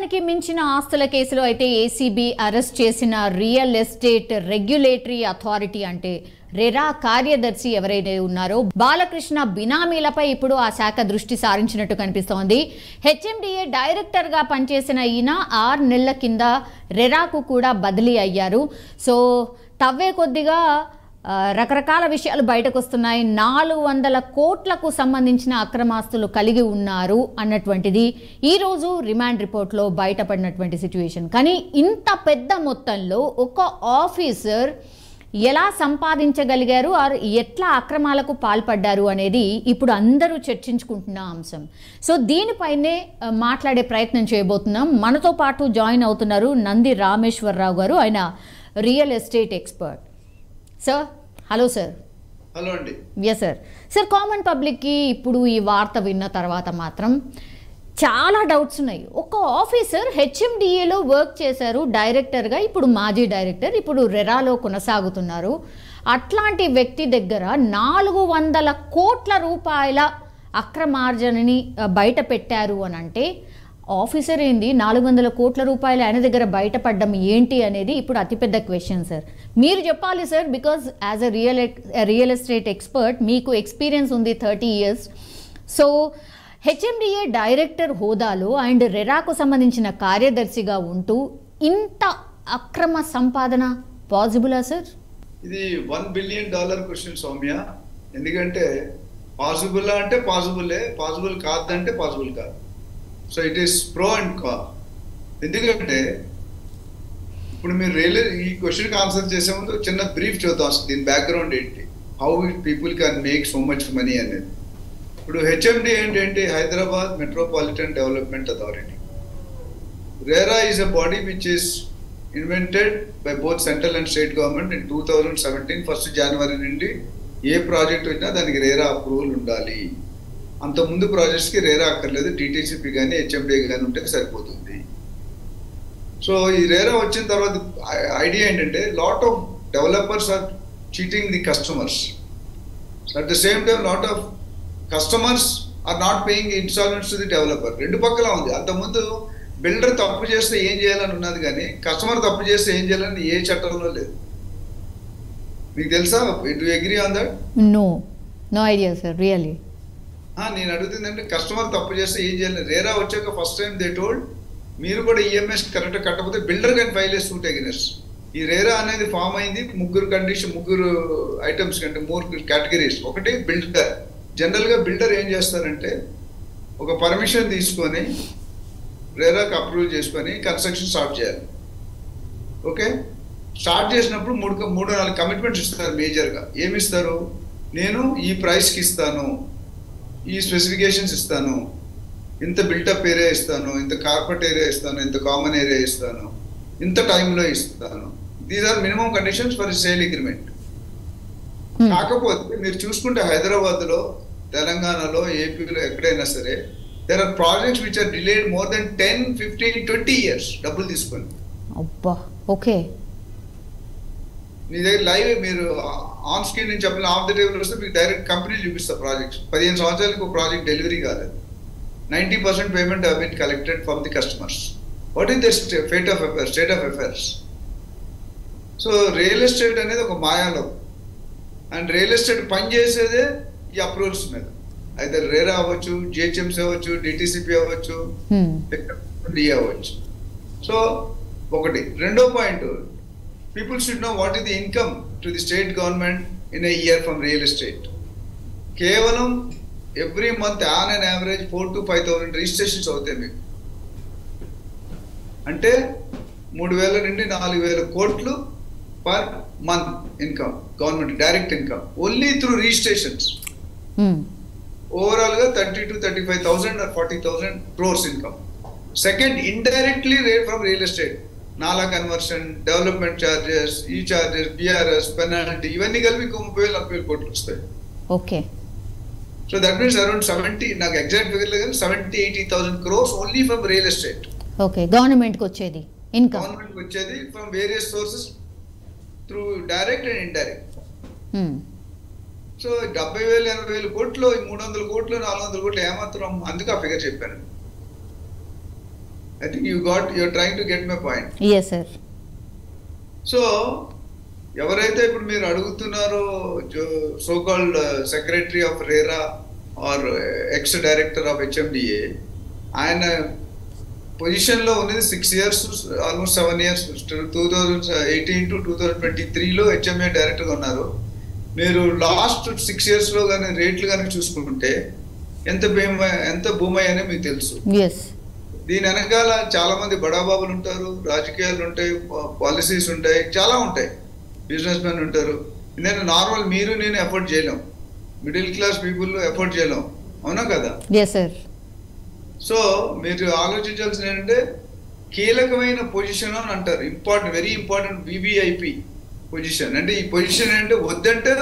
ఆదాయానికి మించిన ఆస్తుల కేసులో అయితే ఏసీబీ అరెస్ట్ చేసిన రియల్ ఎస్టేట్ రెగ్యులేటరీ అథారిటీ అంటే రెరా కార్యదర్శి ఎవరైతే ఉన్నారో బాలకృష్ణ బినామీలపై ఇప్పుడు ఆ శాఖ దృష్టి సారించినట్టు కనిపిస్తోంది. హెచ్ఎండిఏ డైరెక్టర్గా పనిచేసిన ఈయన 6 నెలల కింద రెరాకు కూడా బదిలీ అయ్యారు. సో తవ్వే కొద్దిగా రకరకాల విషయాలు బయటకు వస్తున్నాయి. 400 కోట్లకు సంబంధించిన అక్రమాస్తులు కలిగి ఉన్నారు అన్నటువంటిది ఈరోజు రిమాండ్ రిపోర్ట్లో బయటపడినటువంటి సిచ్యువేషన్. కానీ ఇంత పెద్ద మొత్తంలో ఒక ఆఫీసర్ ఎలా సంపాదించగలిగారు, ఆర్ ఎట్లా అక్రమాలకు పాల్పడ్డారు అనేది ఇప్పుడు అందరూ చర్చించుకుంటున్న అంశం. సో దీనిపైనే మాట్లాడే ప్రయత్నం చేయబోతున్నాం. మనతో పాటు జాయిన్ అవుతున్నారు నంది రామేశ్వరరావు గారు, ఆయన real estate expert. Sir hello sir. Hello అండి. Yes sir. సార్ కామన్ పబ్లిక్కి ఇప్పుడు ఈ వార్త విన్న తర్వాత మాత్రం చాలా డౌట్స్ ఉన్నాయి. ఒక ఆఫీసర్ హెచ్ఎండిఏలో వర్క్ చేశారు డైరెక్టర్గా, ఇప్పుడు మాజీ డైరెక్టర్, ఇప్పుడు రెరాలో కొనసాగుతున్నారు. అట్లాంటి వ్యక్తి దగ్గర 400 కోట్ల రూపాయల అక్రమార్జనని బయట పెట్టారు అని అంటే ఆఫీసర్ ఏంది 400 కోట్ల రూపాయలు ఆయన దగ్గర బయటపడడం ఏంటి అనేది ఇప్పుడు అతిపెద్ద క్వశ్చన్ సార్. మీరు చెప్పాలి sir, because as a real estate expert మీకు ఎక్స్పీరియన్స్ ఉంది 30 years. సో హెచ్ఎండిఏ డైరెక్టర్ హోదాలో అండ్ రెరాకు సంబంధించిన కార్యదర్శిగా ఉంటూ ఇంత అక్రమ సంపాదన పాసిబులా సార్? ఇది $1 billion క్వశ్చన్ సౌమ్య. ఎందుకంటే పాసిబుల్ అంటే పాసిబులే, పాసిబుల్ కాదంటే పాసిబుల్ కాదు. So it is pro and con. ఎందుకంటే ఇప్పుడు మీరు ఈ క్వశ్చన్కి ఆన్సర్ చేసే ముందు చిన్న బ్రీఫ్ చూద్దాం. దీని బ్యాక్గ్రౌండ్ ఏంటి, how people can make so much money అనేది. ఇప్పుడు హెచ్ఎండి ఏంటంటే Hyderabad metropolitan development authority. RERA is a body which is invented by both central and state government in 2017 1st January నుండి ఏ ప్రాజెక్ట్ వచ్చినా దానికి రెరా అప్రూవల్ ఉండాలి. అంతకుముందు ప్రాజెక్ట్స్కి RERA అక్కర్లేదు, TTCP కానీ హెచ్ఎండిఏ కానీ ఉంటే సరిపోతుంది. సో ఈ రెరా వచ్చిన తర్వాత ఐడియా ఏంటంటే lot of developers are cheating the customers. At the same time lot of customers are not paying installments to the developer. రెండు పక్కల ఉంది. అంతకుముందు బిల్డర్ తప్పు చేస్తే ఏం చేయాలని ఉన్నది, కానీ కస్టమర్ తప్పు చేస్తే ఏం చేయాలని ఏ చట్టంలో లేదు. మీకు తెలుసా? Do agree on that? No idea sir, really. నేను అడుగుతుంది అంటే కస్టమర్ తప్పు చేస్తే ఏం చేయాలి. రేరా వచ్చాక ఫస్ట్ టైం దే టోల్డ్ మీరు కూడా ఈఎంఎస్ కరెక్ట్గా కట్టకపోతే బిల్డర్ కానీ ఫైల్ చేసి సూట్ అగెనెస్ట్. ఈ రేరా అనేది ఫామ్ అయింది ముగ్గురు ఐటమ్స్ కంటే 3 కేటగిరీస్. ఒకటి బిల్డర్. జనరల్గా బిల్డర్ ఏం చేస్తారంటే ఒక పర్మిషన్ తీసుకొని రేరాకి అప్రూవ్ చేసుకొని కన్స్ట్రక్షన్ స్టార్ట్ చేయాలి. ఓకే, స్టార్ట్ చేసినప్పుడు 3-4 కమిట్మెంట్స్ ఇస్తారు మేజర్గా. ఏమి ఇస్తారు? నేను ఈ ప్రైస్కి ఇస్తాను, ఈ స్పెసిఫికేషన్స్ ఇస్తాను, ఇంత బిల్టప్ ఏరియా ఇస్తాను, ఇంత కార్పెట్ ఏరియా ఇస్తాను, ఇంత కామన్ ఏరియా ఇస్తాను, ఇంత టైంలో ఇస్తాను. These are minimum conditions for sale agreement. కాకపోతే మీరు చూసుకుంటే హైదరాబాద్లో, తెలంగాణలో, ఏపీలో ఎక్కడైనా సరే there are projects which are delayed more than 10, 15, 20 years డబ్బులు తీసుకొని. ఓకే, మీ దగ్గర లైవ్ మీరు ఆన్ స్క్రీన్ నుంచి చెప్పిన ఆఫ్ ద టేబుల్ వస్తే మీకు డైరెక్ట్ కంపెనీ చూపిస్తారు. ప్రాజెక్ట్స్ 15 సంవత్సరాలకు ఒక ప్రాజెక్ట్ డెలివరీ కాలేదు. 90% payment have been collected from the customers. What is the state of affairs? So real estate అనేది ఒక మాయాలో, అండ్ రియల్ ఎస్టేట్ పనిచేసేదే ఈ అప్రూవల్స్ మీద. అయితే రేరా అవ్వచ్చు, జిహెచ్ఎంసీ అవ్వచ్చు, డిటిసిపి అవ్వచ్చు, డి అవ్వచ్చు. సో ఒకటి. రెండో point, people should know what is the income to the state government in a year from real estate. కేవలం every month on an average 4,000 to 5,000 registrations అవుతాయి మీకు. అంటే 3,000 నుండి 4,000 కోట్లు per month income, government direct income only through registrations. Overall గా 30,000 to 35,000 or 40,000 crores income. Second, indirectly from real estate, నాలా conversion, development charges, ఈ charges, BRS, penalty, ఇవన్నీ కలిపి 30,000-40,000 కోట్లు వస్తాయి. Okay. So that means around 70, నాకు ఎగ్జాక్ట్ ఫిగర్ లేదు, 70,000-80,000 crores only from real estate. Okay, గవర్నమెంట్కి వచ్చేది ఇన్కమ్. గవర్నమెంట్కి వచ్చేది from various sources through direct and indirect. So 70,000-80,000 కోట్లు, 300 కోట్లు, 400 కోట్లు ఏమాత్రం. అందుకు ఆ ఫిగర్ చెప్పాను. I think you're trying to get my point. Yes, sir. So ఎవరైతే ఇప్పుడు మీరు అడుగుతున్నారో so called secretary of RERA or ex director of HMDA, ఆయన పొజిషన్లో ఉన్నది 6 years, ఆల్మోస్ట్ 7 years, 2018 to 2023లో హెచ్ఎంఏ డైరెక్టర్గా ఉన్నారు. మీరు లాస్ట్ 6 yearsలో కానీ రేట్లు కానీ చూసుకుంటే ఎంత భూమి అనే మీకు తెలుసు. దీని వెనకాల చాలా మంది బడాబాబులు ఉంటారు, రాజకీయాలు ఉంటాయి, పాలసీస్ ఉంటాయి, చాలా ఉంటాయి, బిజినెస్ మెన్ ఉంటారు. నేను నార్మల్ మీరు నేను ఎఫోర్డ్ చేయలేం, మిడిల్ క్లాస్ పీపుల్ ఎఫోర్డ్ చేయలేం, అవునా కదా? సో మీరు ఆలోచించాల్సింది ఏంటంటే కీలకమైన పొజిషన్ అని అంటారు, వెరీ ఇంపార్టెంట్ వివిఐపి పొజిషన్. అంటే ఈ పొజిషన్ ఏంటంటే వద్దంటే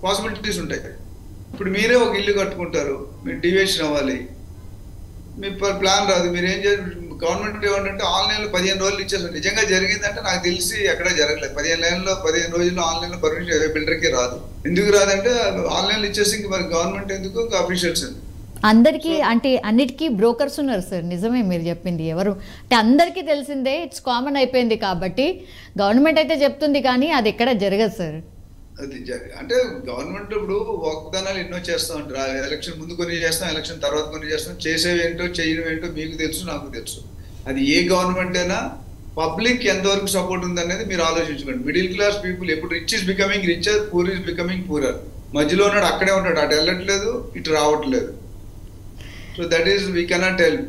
పాసిబిలిటీస్ ఉంటాయి. ఇప్పుడు మీరే ఒక ఇల్లు కట్టుకుంటారు, మీరు డివియేషన్ అవ్వాలి, మీ ప్లాన్ రాదు, మీరు ఏం చేయాలి? గవర్నమెంట్ ఏమంటే ఆన్లైన్లో 15 రోజులు ఇచ్చేసారు. నిజంగా జరిగిందంటే నాకు తెలిసి ఎక్కడ జరగలేదు. 15 రోజుల్లో ఆన్లైన్లో పర్మిషన్ బిల్డర్కి రాదు. ఎందుకు రాదంటే ఆన్లైన్లో ఇచ్చేసి ఇంక మరి గవర్నమెంట్ ఎందుకు, ఇంకా అఫీషియల్స్ ఎందుకు? అందరికీ అంటే అన్నిటికీ బ్రోకర్స్ ఉన్నారు సార్. నిజమే మీరు చెప్పింది. ఎవరు అంటే అందరికీ తెలిసిందే, ఇట్స్ కామన్ అయిపోయింది. కాబట్టి గవర్నమెంట్ అయితే చెప్తుంది కానీ అది ఎక్కడ జరగదు సార్. అది అంటే గవర్నమెంట్ ఇప్పుడు వాగ్దానాలు ఎన్నో చేస్తూ ఉంటారు. ఎలక్షన్ ముందు కొన్ని చేస్తాం, ఎలక్షన్ తర్వాత కొన్ని చేస్తాం. చేసేవి ఏంటో చేయడం ఏంటో మీకు తెలుసు, నాకు తెలుసు. అది ఏ గవర్నమెంట్ అయినా పబ్లిక్ ఎంతవరకు సపోర్ట్ ఉందనేది మీరు ఆలోచించుకోండి. మిడిల్ క్లాస్ పీపుల్ ఎప్పుడు rich is becoming richer, poor is becoming poorer. మధ్యలో ఉన్నాడు, అక్కడే ఉంటాడు, అటు వెళ్ళట్లేదు, ఇటు రావట్లేదు. So that is we cannot tell.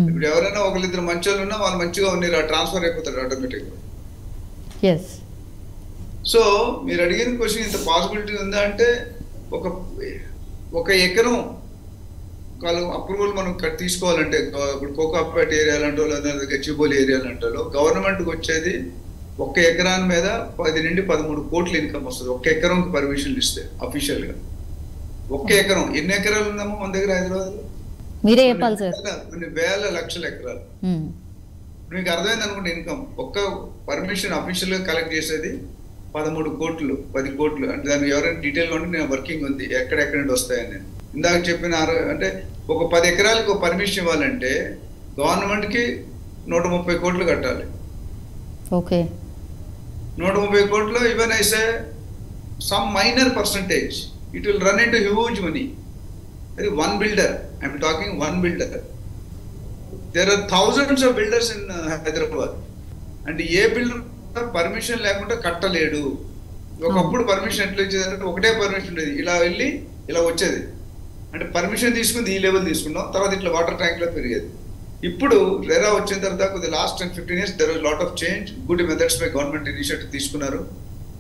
ఇప్పుడు ఎవరైనా ఒకరిద్దరు మంచి వాళ్ళు ఉన్నా వాళ్ళు మంచిగా ఉన్నారు, ట్రాన్స్ఫర్ అయిపోతాడు ఆటోమేటిక్గా. సో మీరు అడిగిన క్వశ్చన్ ఇంత పాసిబిలిటీ ఉందా అంటే ఒక ఎకరం అప్రూవల్ మనం తీసుకోవాలంటే ఇప్పుడు కోకాపేట ఏరియాలంటో లేదా గచ్చిబౌలి ఏరియాలంటో గవర్నమెంట్కి వచ్చేది 1 ఎకరాని మీద 10 నుండి 13 కోట్ల ఇన్కమ్ వస్తుంది. 1 ఎకరంకి పర్మిషన్లు ఇస్తే అఫీషియల్గా. 1 ఎకరం ఎన్ని ఎకరాలు ఉందమ్మా మన దగ్గర హైదరాబాద్లో? మీరే చెప్పాలి సార్. కొన్ని వేల లక్షల ఎకరాలు. మీకు అర్థమైంది అనుకుంటే ఇన్కమ్ ఒక్క పర్మిషన్ అఫీషియల్గా కలెక్ట్ చేసేది 13 కోట్లు 10 కోట్లు. అంటే దానికి ఎవరైనా డీటెయిల్గా ఉంటే నేను వర్కింగ్ ఉంది ఎక్కడెక్కడ నుండి వస్తాయని. నేను ఇందాక చెప్పిన అంటే ఒక 10 ఎకరాలకు ఒక పర్మిషన్ ఇవ్వాలంటే గవర్నమెంట్కి 130 కోట్లు కట్టాలి. ఓకే, 130 కోట్లు. Even I say some minor percentage it will run into huge money. అది 1 builder, I'm talking 1 builder. There are thousands of builders in Hyderabad. అంటే ఏ బిల్డర్ పర్మిషన్ లేకుండా కట్టలేడు. ఒకప్పుడు పర్మిషన్ ఎట్లా ఇచ్చేదంటే ఒకటే పర్మిషన్ ఉండేది, ఇలా వెళ్ళి ఇలా వచ్చేది. అంటే పర్మిషన్ తీసుకుంది ఈ లెవెల్ తీసుకున్నాం, తర్వాత ఇట్లా వాటర్ ట్యాంక్లో పెరిగేది. ఇప్పుడు రెరా వచ్చిన తర్వాత కొద్ది last 10-15 years there was lot of change. Good methods పై గవర్నమెంట్ ఇనిషియేటివ్ తీసుకున్నారు.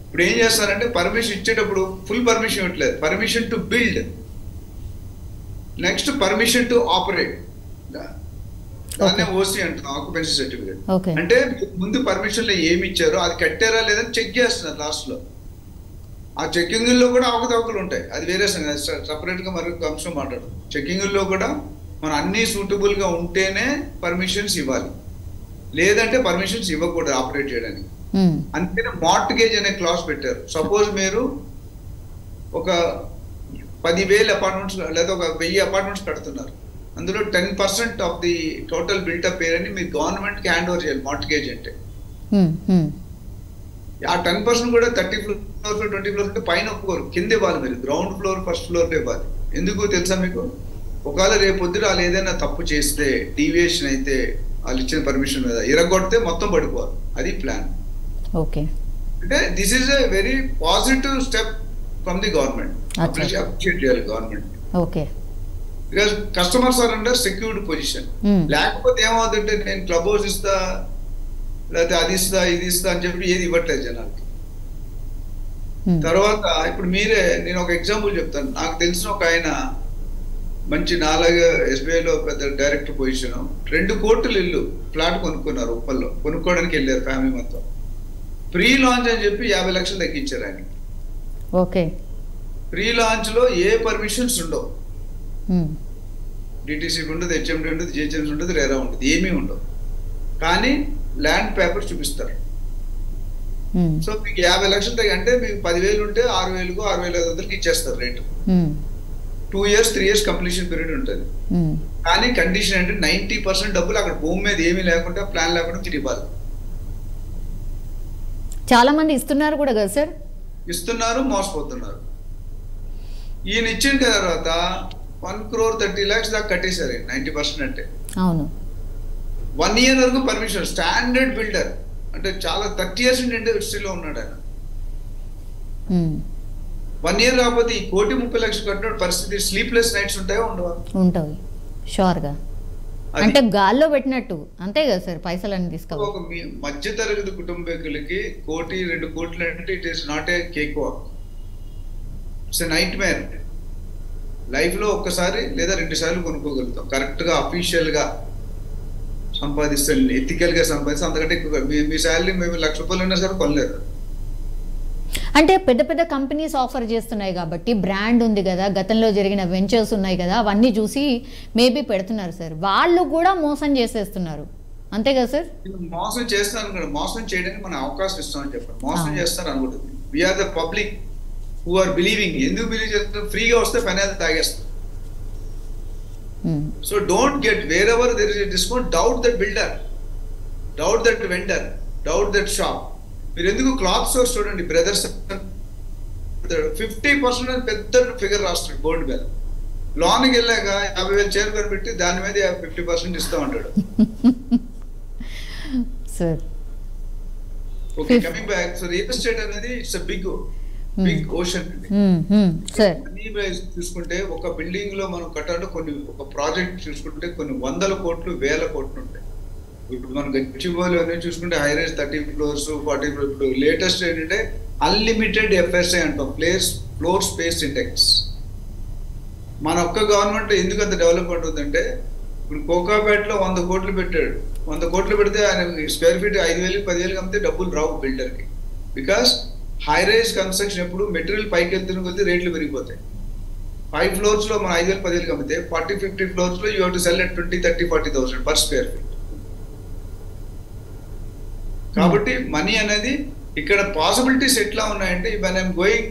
ఇప్పుడు ఏం చేస్తారంటే పర్మిషన్ ఇచ్చేటప్పుడు ఫుల్ పర్మిషన్ ఇవ్వట్లేదు, permission to build, next permission to operate, దాన్నే ఓసీ అంటున్నాం, ఆక్యుపెన్సీ సర్టిఫికేట్. అంటే ముందు పర్మిషన్ లో ఏమి ఇచ్చారో అది కట్టారా లేదని చెక్ చేస్తున్నారు లాస్ట్ లో. ఆ చెక్కింగ్ లో కూడా అవకతవకలు ఉంటాయి, అది వేరే సపరేట్ గా మరొక అంశం మాట్లాడు. చెక్కింగ్ లో కూడా మనం అన్ని సూటబుల్ గా ఉంటేనే పర్మిషన్స్ ఇవ్వాలి, లేదంటే పర్మిషన్స్ ఇవ్వకూడదు ఆపరేట్ చేయడానికి. అందుకనే మార్ట్గేజ్ అనే క్లాస్ పెట్టారు. సపోజ్ మీరు ఒక 10,000 అపార్ట్మెంట్స్ లేదా ఒక 1000 అపార్ట్మెంట్స్ కడుతున్నారు, అందులో 10% of the total built-up area మీరు గవర్నమెంట్ కి హ్యాండ్ ఓవర్ చేయాలి. మార్ట్గేజ్ అంటే ఆ 10% కూడా 30 floors 20 floors ఉంటే పైన ఒప్పుకోరు, కింద ఇవ్వాలి. మీరు గ్రౌండ్ ఫ్లోర్ ఫస్ట్ ఫ్లోర్ ఇవ్వాలి. ఎందుకు తెలుసా మీకు? ఒకవేళ రేపు పొద్దున వాళ్ళు ఏదైనా తప్పు చేస్తే, డీవియేషన్ అయితే వాళ్ళు ఇచ్చిన పర్మిషన్ మీద ఇరగొడితే మొత్తం పడిపోవాలి. అది ప్లాన్. ఓకే, అంటే this is a very positive step from the government. Appreciate చేయాలి government. Okay, because customers are under secured position. లేకపోతే ఏమవుతుందంటే నేను క్లబ్ హౌస్ ఇస్తా, లేకపోతే అది ఇస్తా ఇది ఇస్తా అని చెప్పి ఏది ఇవ్వట్లేదు జనాలకి. తర్వాత ఇప్పుడు మీరే, నేను ఒక ఎగ్జాంపుల్ చెప్తాను. నాకు తెలిసిన ఒక ఆయన మంచి నాలాగా ఎస్బీఐలో పెద్ద డైరెక్టర్ పొజిషన్, 2 కోట్ల ఇల్లు ఫ్లాట్ కొనుక్కున్నారు ఉప్పల్లో. కొనుక్కోవడానికి వెళ్ళారు ఫ్యామిలీ మొత్తం. ప్రీ లాంచ్ అని చెప్పి 50 లక్షలు తగ్గించారు ఆయన. ఓకే, ప్రీ లాంచ్ లో ఏ పర్మిషన్స్ ఉండవు, డిటిసిపి ఉండదు, హెచ్ఎండి ఉండదు, జిహెచ్ఎంసీ ఉండదు, రేరా ఉండదు, ఏమీ ఉండవు. కానీ ల్యాండ్ పేపర్ చూపిస్తారు. సో మీకు 50 లక్షలు అంటే మీకు 10,000 ఉంటే 6,000కు 6,500కి ఇచ్చేస్తారు rate. 2 years 3 years completion period ఉంటుంది. కానీ కండిషన్ అంటే 90% డబ్బులు అక్కడ భూమి మీద ఏమీ లేకుండా ప్లాన్ లేకుండా తిరిగి ఇవ్వాలి. చాలా మంది ఇస్తున్నారు కూడా కదా సార్? ఇస్తున్నారు, మోసపోతున్నారు. ఈయన ఇచ్చిన తర్వాత 1,30,00,000 దాకా కట్టేశారు 90% అంటే. అవును. 1 year వరకు పర్మిషన్. స్టాండర్డ్ బిల్డర్ అంటే చాలా 30 years ఇండస్ట్రీలో ఉన్నాడు ఆయన. 1 year రాకపోతే ఈ 1,30,00,000 కట్టిన పరిస్థితి స్లీప్లెస్ నైట్స్ ఉంటాయో ఉండవా? ఉంటాయి షూర్గా. అంటే గాల్లో పెట్టినట్టు అంతే కదా సార్ పైసలన్నీ తీసుకోవాలి. ఒక మధ్య తరగతి కుటుంబీకులకి 1,2 కోట్లు అంటే it is not a cakewalk. It's a nightmare. Life లో ఒక్కసారి లేదా 2 సార్లు కొనుక్కోగలుగుతాం కరెక్ట్ గా అఫీషియల్ గా సంపాదిస్తాం, ఎథికల్ గా సంపాదిస్తాం. అంతకంటే ఎక్కువ మీ శాలరీ మేము ₹1,00,000 ఉన్నా సరే కొనలేదు. అంటే పెద్ద పెద్ద కంపెనీస్ ఆఫర్ చేస్తున్నాయి కాబట్టి బ్రాండ్ ఉంది కదా, గతంలో జరిగిన వెంచర్స్ ఉన్నాయి కదా, అవన్నీ చూసి మేబీ పెడుతున్నారు సార్. వాళ్ళు కూడా మోసం చేసేస్తున్నారు అంతే కదా సార్? మోసం చేస్తాను అనుకోండి, మోసం చేయడానికి మనం అవకాశం ఇస్తామని చెప్పండి. మోసం చేస్తారు అనుకుంటుంది. We are the public who are believing. ఎందుకు బిలీవ్ చేస్తారు? ఫ్రీగా వస్తే పని అయితే తాగేస్తారు. So don't get wherever there is a discount, doubt that builder, doubt that vendor, doubt that shop. మీరు ఎందుకు క్లాత్ స్టోర్స్ చూడండి, బ్రదర్స్ 50% పెద్ద ఫిగర్ రాస్తాడు బోర్డు మీద. లోన్కి వెళ్ళాక 50,000 చీర కొనిపెట్టి దాని మీద 50% ఇస్తా ఉంటాడు. Okay, coming back. So real estate అనేది ఇట్స్ బిగ్ ఓషన్ అండి. చూసుకుంటే ఒక బిల్డింగ్ లో మనం కట్టాలంటే ఒక ప్రాజెక్ట్ చూసుకుంటే కొన్ని 100 కోట్లు 1000 కోట్లు ఉంటాయి. ఇప్పుడు మనం గచ్చిబౌలి అన్నీ చూసుకుంటే హై రైజ్ 30 floors 40 floors. ఇప్పుడు లేటెస్ట్ ఏంటంటే అన్లిమిటెడ్ FSI అంటాం, ఫ్లోర్ స్పేస్ ఇండెక్స్. మన ఒక్క గవర్నమెంట్ ఎందుకు అంత డెవలప్మెంట్ ఉందంటే, ఇప్పుడు కోకాపేటలో 100 కోట్లు పెట్టాడు. 100 కోట్లు పెడితే ఆయన స్క్వేర్ ఫీట్ 5,000 10,000 అమ్మితే డబ్బులు రావు బిల్డర్కి. బికాస్ హై రైజ్ కన్స్ట్రక్షన్ ఎప్పుడు మెటీరియల్ పైకి వెళ్తున్న కొద్ది రేట్లు పెరిగిపోతాయి. 5 floors లో మనం 5,000 10,000 అమ్మితే 40-50 floors లో you have to sell at 20-30-40,000 per square feet. కాబట్టి మనీ అనేది ఇక్కడ పాసిబిలిటీస్ ఎట్లా ఉన్నాయంటే, when I'm going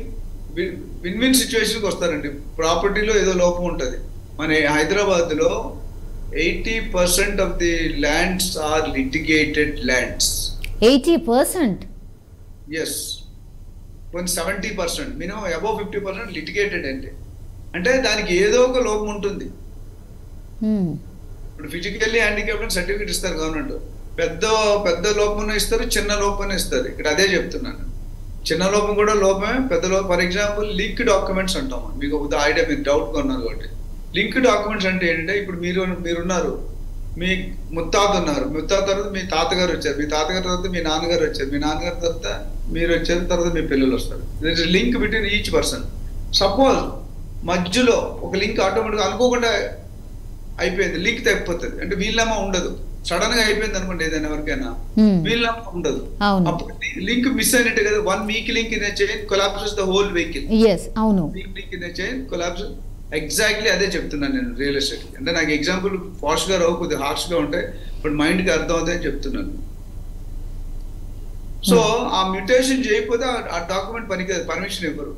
win win సిచ్యువేషన్కి వస్తారండి. ప్రాపర్టీలో ఏదో లోపం ఉంటుంది. మన హైదరాబాద్లో 80% of the lands are litigated lands. 80%? Yes. కొన్ని 70%, మినిమం అబౌవ్ 50% లిటిగేటెడ్ అంటే దానికి ఏదో ఒక లోపం ఉంటుంది. ఇప్పుడు ఫిజికల్లీ హ్యాండిక్యాప్డ్ సర్టిఫికేట్ ఇస్తారు గవర్నమెంట్. పెద్ద లోపం ఇస్తారు, చిన్న లోపం ఇస్తారు. ఇక్కడ అదే చెప్తున్నాను. చిన్న లోపం కూడా లోపమే, పెద్ద లోపం. ఫర్ ఎగ్జాంపుల్ లింక్ డాక్యుమెంట్స్ అంటాం. మీకు ఐడియా, మీరు డౌట్గా ఉన్నారు కాబట్టి. లింక్ డాక్యుమెంట్స్ అంటే ఏంటంటే, ఇప్పుడు మీరున్నారు, మీ ముత్తాత ఉన్నారు, ముత్తాత తర్వాత మీ తాతగారు వచ్చారు, మీ తాతగారి తర్వాత మీ నాన్నగారు వచ్చారు, మీ నాన్నగారి తర్వాత మీరు వచ్చారు, తర్వాత మీ పిల్లలు వస్తారు. There is link between each person. Suppose మధ్యలో ఒక లింక్ ఆటోమేటిక్గా అనుకోకుండా అయిపోయింది, లింక్ తప్పిపోతుంది అంటే వీళ్ళమ్మ ఉండదు. సడన్ గా అయిపోయింది అనుకోండి ఏదైనా ఎవరికైనా, వీళ్ళమ్మ ఉండదు. అప్పుడు లింక్ మిస్ అయినట్టే కదా. One weak link in a chain collapses the whole vehicle. Weak link in a chain collapse. Exactly అదే చెప్తున్నాను నేను రియల్ ఎస్టేట్. అంటే నాకు ఎగ్జాంపుల్ ఫాస్ట్ గా రావు, కొద్దిగా హార్ష్ గా ఉంటాయి, బట్ మైండ్ కి అర్థం అవుతాయని చెప్తున్నాను. సో ఆ మ్యూటేషన్ చేయకపోతే ఆ డాక్యుమెంట్ పనికిరాదు, పర్మిషన్ ఇవ్వరు.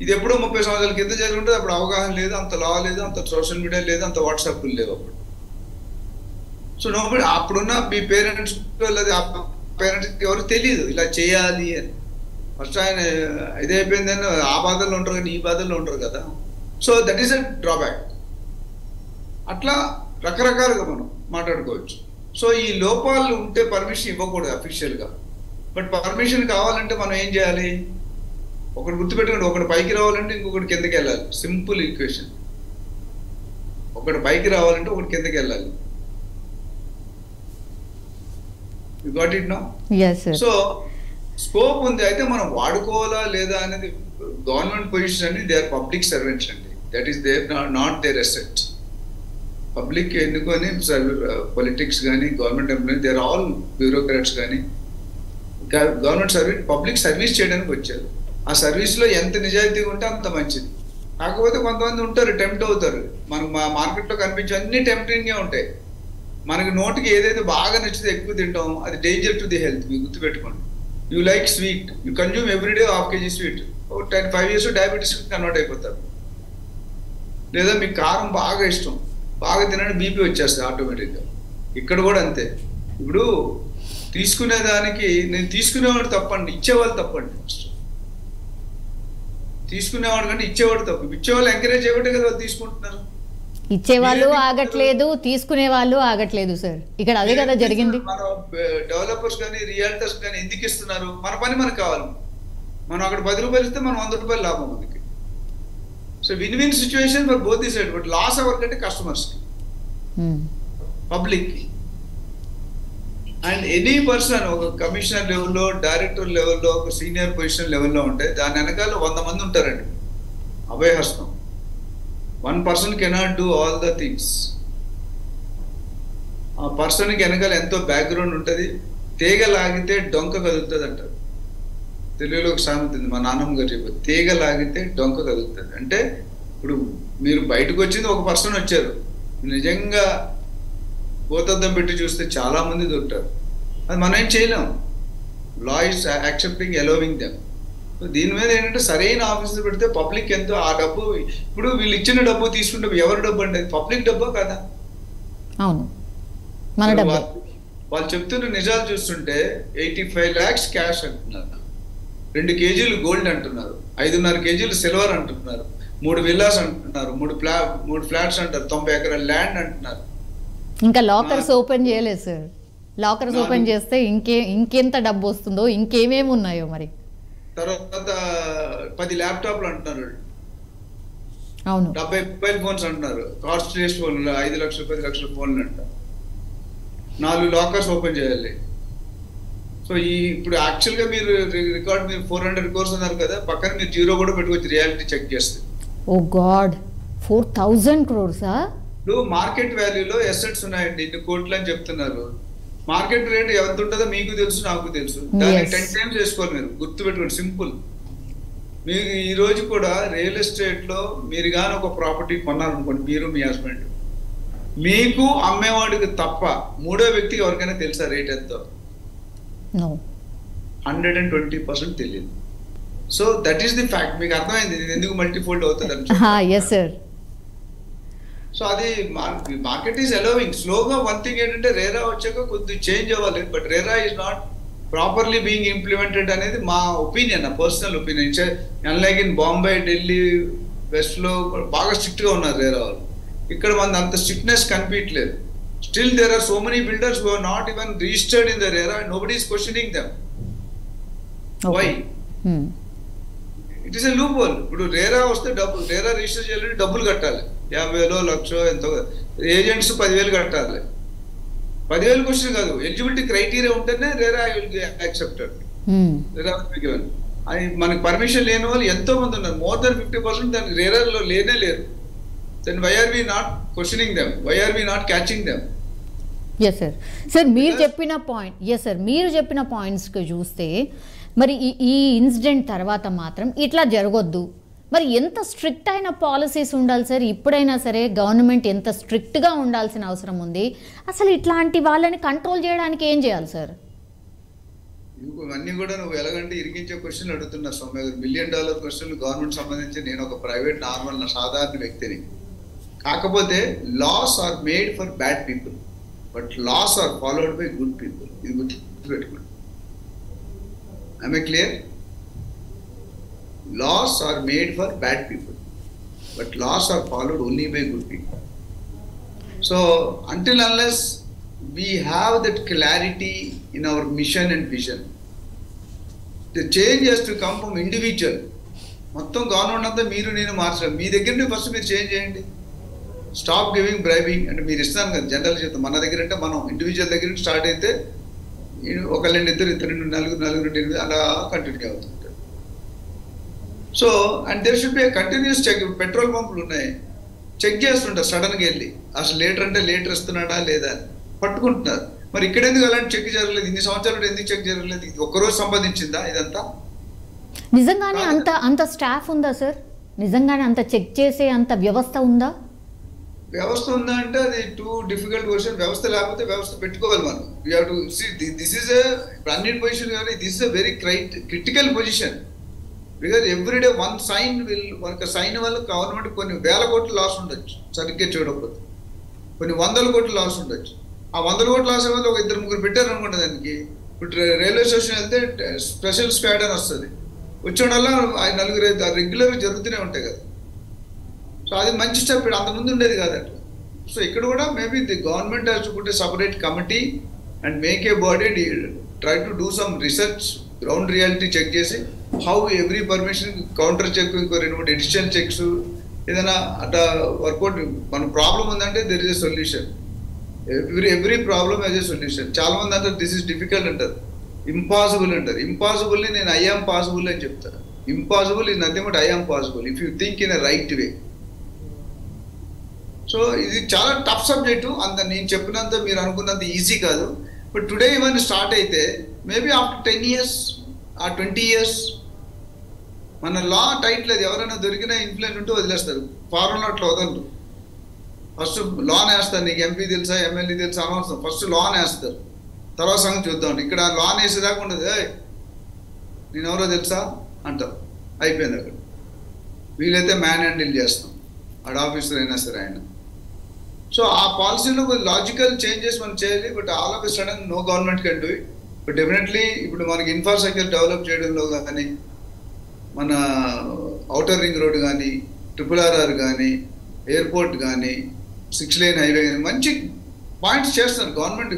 ఇది ఎప్పుడో 30 సంవత్సరాల కింద చదివింటే అప్పుడు అవగాహన లేదు, అంత లా లేదు, అంత సోషల్ మీడియా లేదు, అంత వాట్సాప్ లేవు అప్పుడు. సో నోబడి అప్పుడున్న మీ పేరెంట్స్ లేదా పేరెంట్స్ ఎవరికి తెలియదు ఇలా చేయాలి అని. ఫస్ట్ ఆయన ఇదైపోయిందని ఆ బాధల్లో ఉంటారు కానీ ఈ బాధల్లో ఉంటారు కదా. So that is a drawback. అట్లా రకరకాలుగా మనం మాట్లాడుకోవచ్చు. సో ఈ లోపాలు ఉంటే పర్మిషన్ ఇవ్వకూడదు అఫీషియల్గా. బట్ పర్మిషన్ కావాలంటే మనం ఏం చేయాలి? ఒకటి గుర్తుపెట్టుకోండి, ఒకటి పైకి రావాలంటే ఇంకొకటి కిందకి వెళ్ళాలి. Simple equation. ఒకటి పైకి రావాలంటే ఒకటి కిందకి వెళ్ళాలి. You got it now? So scope ఉంది. అయితే మనం వాడుకోవాలా లేదా అనేది గవర్నమెంట్ పొజిషన్ అండి. దే ఆర్ పబ్లిక్ సర్వెంట్స్ అండి. That is their not their asset. Public ఎన్నుకొని పొలిటిక్స్ కానీ government employee, they are all bureaucrats కానీ గవర్నమెంట్ సర్వీస్ పబ్లిక్ సర్వీస్ చేయడానికి వచ్చారు. ఆ సర్వీస్లో ఎంత నిజాయితీగా ఉంటే అంత మంచిది. కాకపోతే కొంతమంది ఉంటారు, టెంప్ట్ అవుతారు. మనకు మా మార్కెట్లో కనిపించే అన్ని టెంప్టింగ్గా ఉంటాయి. మనకి నోటికి ఏదైతే బాగా నచ్చితే ఎక్కువ తింటాం, అది డేంజర్ టు ది హెల్త్. మీరు గుర్తుపెట్టుకోండి. You like sweet, you consume everyday ½ kg sweet. 5 years diabetes convert అయిపోతారు. లేదా మీకు కారం బాగా ఇష్టం, బాగా తినండి బీపీ వచ్చేస్తుంది ఆటోమేటిక్గా. ఇక్కడ కూడా అంతే. ఇప్పుడు తీసుకునేదానికి నేను తీసుకునేవాడు తప్పండి, ఇచ్చేవాళ్ళు తప్పండి. ఫస్ట్ తీసుకునేవాడు కంటే ఇచ్చేవాడు తప్పు. ఇచ్చేవాళ్ళు ఎంకరేజ్ చేయబట్టే కదా వాళ్ళు తీసుకుంటున్నారు. ఇచ్చేవాళ్ళు ఆగట్లేదు, తీసుకునే వాళ్ళు ఆగట్లేదు సార్. ఇక్కడ అదే కదా జరిగింది. మన డెవలపర్స్ కానీ రియాల్టర్స్ కానీ ఎందుకు ఇస్తున్నారు? మన పని మనకు కావాలి. మనం అక్కడ 10 రూపాయలు ఇస్తే మనం 100 రూపాయలు లాభం మనకి. So win win situation for both the side. But loss ఎవరికంటే కస్టమర్స్కి, పబ్లిక్కి. అండ్ ఎనీ పర్సన్ ఒక కమిషనర్ లెవెల్లో, డైరెక్టర్ లెవెల్లో, ఒక సీనియర్ పొజిషన్ లెవెల్లో ఉంటే దాని వెనకాల 100 మంది ఉంటారండి. అభయహస్తం. 1 person cannot do all the things. ఆ పర్సన్కి వెనకాల ఎంతో బ్యాక్గ్రౌండ్ ఉంటుంది. తీగ లాగితే డొంక కదులుతుంది అంటారు. తెలుగులో ఒక సామెత ఉంది, మా నాన్నమ్మ గారు చెప్పారు, తీగ లాగితే డొంక కదులుతుంది. అంటే ఇప్పుడు మీరు బయటకు వచ్చింది ఒక పర్సన్ వచ్చారు, నిజంగా భూతద్దం పెట్టి చూస్తే చాలా మంది దొరుకుతారు. అది మనం ఏం చేయలేం. Law is accepting, allowing them. దీని మీద ఏంటంటే సరైన ఆఫీసర్ పెడితే పబ్లిక్ ఎంతో ఆ డబ్బు, ఇప్పుడు వీళ్ళు ఇచ్చిన డబ్బు తీసుకుంటే ఎవరి డబ్బు అంటే పబ్లిక్ డబ్బా కదా? అవును, మన డబ్బు. వాళ్ళు చెప్తున్న నిజాలు చూస్తుంటే 85 lakhs క్యాష్ అంటున్నారు, 2 kgs గోల్డ్ అంటున్నారు, 5.5 kgs సిల్వర్ అంటున్నారు, 3 villas అంటున్నారు, 3 ఫ్లాట్స్ అంటారు, 90 acres ల్యాండ్ అంటున్నారు. ఇంకా లాకర్స్ ఓపెన్ చేయలేదు సార్. లాకర్స్ ఓపెన్ చేస్తే ఇంకెంత డబ్బు వస్తుందో, ఇంకేమేమి ఉన్నాయో మరి. తర్వాత 10 ల్యాప్టాప్లు అంటున్నారు, అవును, 70 మొబైల్ ఫోన్స్ అంటున్నారు, కాస్ట్లీయెస్ట్ ఫోన్లు 5 లక్షలు 10 లక్షల ఫోన్లు అంట. 4 లాకర్స్ ఓపెన్ చేయాలి. సో ఇప్పుడు యాక్చువల్గా మీరు రికార్డ్ మీరు 400 crores అన్నారు కదా, పక్కన మీరు 0 కూడా పెట్టుకోవచ్చు రియాలిటీ చెక్ చేస్తే. ఓ గాడ్, 4,000 crores? ఇప్పుడు మార్కెట్ వాల్యూలో ఎసెట్స్ ఉన్నాయండి, ఇన్ని కోట్లు అని చెప్తున్నారు. మార్కెట్ రేట్ ఎంత ఉంటుందో మీకు తెలుసు, నాకు తెలుసు. దాన్ని 10 times చేసుకోవాలి. మీరు గుర్తుపెట్టుకోండి, సింపుల్. మీకు ఈ రోజు కూడా రియల్ ఎస్టేట్ లో మీరు కానీ ఒక ప్రాపర్టీ కొన్నారనుకోండి, మీరు మీ హస్బెండ్, మీకు అమ్మేవాడికి తప్ప 3వ వ్యక్తికి ఎవరికైనా తెలుసా రేట్ ఎంతో? 120% తెలియదు. So that is the fact. మీకు అర్థమైంది ఎందుకు మల్టీఫోల్డ్ అవుతుంది అని. సో అది మార్కెట్ ఈజ్ అలోవింగ్ స్లోగా. వన్ థింగ్ ఏంటంటే రేరా వచ్చాక కొద్దిగా చేంజ్ అవ్వాలి, but RERA is not properly being implemented అనేది మా ఒపీనియన్, నా personal opinion. Unlike in Bombay, Delhi, వెస్ట్లో బాగా స్ట్రిక్ట్గా ఉన్నారు రేరా వాళ్ళు. ఇక్కడ మన అంత స్ట్రిక్ట్నెస్ కనిపించలేదు. Still there are so many builders who are not even registered in the RERA and nobody is questioning them. Why? It is a loophole. ఇప్పుడు రేరా వస్తే రేరా రిజిస్టర్ చేయాలంటే డబ్బులు కట్టాలి, 50,000 1,00,000 ఎంతో. ఏజెంట్స్ 10,000 కట్టాలి. 10,000 క్వశ్చన్ కాదు, ఎలిజిబిలిటీ క్రైటీరియా ఉంటేనే RERA accepted. RERA అది మనకి పర్మిషన్ లేని వాళ్ళు ఎంతో మంది ఉన్నారు. మోర్ దెన్ 50% దానికి రేరాలో లేనే లేరు. Then why are we not questioning them? Why are we not catching them? Yes sir. సార్ మీరు చెప్పిన పాయింట్స్కి చూస్తే మరి ఈ ఇన్సిడెంట్ తర్వాత మాత్రం ఇట్లా జరగొద్దు. మరి ఎంత స్ట్రిక్ట్ అయిన పాలసీస్ ఉండాలి సార్? ఇప్పుడైనా సరే గవర్నమెంట్ ఎంత స్ట్రిక్ట్గా ఉండాల్సిన అవసరం ఉంది? అసలు ఇట్లాంటి వాళ్ళని కంట్రోల్ చేయడానికి ఏం చేయాలి సార్? ఇవన్నీ కూడా నువ్వు ఎలాగంటే ఇరికించే క్వశ్చన్లు అడుగుతున్నా సౌమ్య గారు. $1 billion క్వశ్చన్లు గవర్నమెంట్ సంబంధించి. నేను ఒక ప్రైవేట్ నార్మల్ సాధారణ వ్యక్తిని. కాకపోతే laws are made for bad people, but laws are followed by good people. ఇది గుర్తుపెట్టుకోండి. Am I clear? Laws are made for bad people, but laws are followed only by good people. So until unless we have that clarity in our mission and vision, the change has to come from individual. మొత్తం government అంతా మీరు నేను మార్చడం. మీ దగ్గర నుండి first మీరు change చేయండి. Stop giving bribing. అంటే మీరు ఇస్తాను కదా జనరల్ చేస్తాం. మన దగ్గర అంటే మనం ఇండివిజువల్ దగ్గర నుంచి స్టార్ట్ అయితే 1 2 3 4 4 8 అలా కంటిన్యూ అవుతుంటాయి. So and there should be continuous check. Petrol పంపులు ఉన్నాయి, చెక్ చేస్తుంటారు సడన్గా వెళ్ళి. అసలు లీటర్ అంటే లీటర్ ఇస్తున్నాడా లేదా పట్టుకుంటున్నారు. మరి ఇక్కడ ఎందుకు అలాంటి చెక్ జరగలేదు? ఇన్ని సంవత్సరాలు ఎందుకు చెక్ జరగలేదు? ఇది ఒక్కరోజు సంపాదించిందా ఇదంతా? నిజంగానే అంత స్టాఫ్ ఉందా సార్? నిజంగానే అంత చెక్ చేసే అంత వ్యవస్థ ఉందా? వ్యవస్థ ఉందా అంటే అది టూ డిఫికల్ట్ క్వశ్చన్. వ్యవస్థ లేకపోతే వ్యవస్థ పెట్టుకోవాలి మనం. You have to see this is అన్నిటి పొజిషన్ కానీ this is a very critical position. Because everyday one sign ఒక సైన్ వల్ల గవర్నమెంట్ కొన్ని వేల కోట్లు లాస్ ఉండొచ్చు సరిగ్గా చూడకపోతే, కొన్ని వందల కోట్లు లాస్ ఉండొచ్చు. ఆ 100 కోట్ల లాస్ వల్ల ఒక 2-3 పెట్టారు అనుకోండి దానికి. ఇప్పుడు రైల్వే స్టేషన్ వెళ్తే స్పెషల్ స్క్వాడ్ అని వస్తుంది, వచ్చేవాళ్ళ 4-5 రెగ్యులర్గా జరుగుతూనే ఉంటాయి కదా. సో అది మంచి స్టెప్, అంతకుముందు ఉండేది కాదు అట్లా. సో ఇక్కడ కూడా maybe the government has to put a separate committee and make a body try to do some research, ground reality check చేసి how every permission counter check, ఇంకో 2-3 ఎడిషనల్ చెక్స్ ఏదైనా అట్లా వర్కౌట్. మన ప్రాబ్లం ఉందంటే there is a solution. Every problem has a solution. చాలా మంది అంటారు this is difficult అంటారు, ఇంపాసిబుల్ అంటారు. ఇంపాసిబుల్ని నేను ఐ ఆమ్ పాసిబుల్ అని చెప్తాను. Impossible is nothing but I am possible if you think in a right way. So ఇది చాలా టఫ్ సబ్జెక్టు, అంత నేను చెప్పినంత మీరు అనుకున్నంత ఈజీ కాదు. బట్ టుడే ఇవన్నీ స్టార్ట్ అయితే మేబీ ఆఫ్టర్ 10 years ఆ 20 years మన లా టైట్ లేదు. ఎవరైనా దొరికినా ఇన్ఫ్లుయెన్స్ ఉంటే వదిలేస్తారు. ఫారెన్లో అట్లా వదలరు. ఫస్ట్ లాన్ వేస్తారు, నీకు ఎంపీ తెలుసా ఎమ్మెల్యే తెలుసా అనవసరం, ఫస్ట్ లాన్ వేస్తారు, తర్వాత సంగతి చూద్దాం. ఇక్కడ లాన్ వేసేదాకా ఉండదు, నేను ఎవరో తెలుసా అంటారు, అయిపోయింది అక్కడ. వీలైతే మ్యాన్ హ్యాండిల్ చేస్తాం, ఆడ ఆఫీసర్ అయినా సరే ఆయన. సో ఆ పాలసీలో కొంచెం లాజికల్ చేంజెస్ మనం చేయాలి. But all of a sudden no government can do it. But definitely ఇప్పుడు మనకి ఇన్ఫ్రాస్ట్రక్చర్ డెవలప్ చేయడంలో కానీ, మన ఔటర్ రింగ్ రోడ్ కానీ, RRR కానీ, ఎయిర్పోర్ట్ కానీ, 6 lane హైవే కానీ మంచి పాయింట్స్ చేస్తున్నారు గవర్నమెంట్.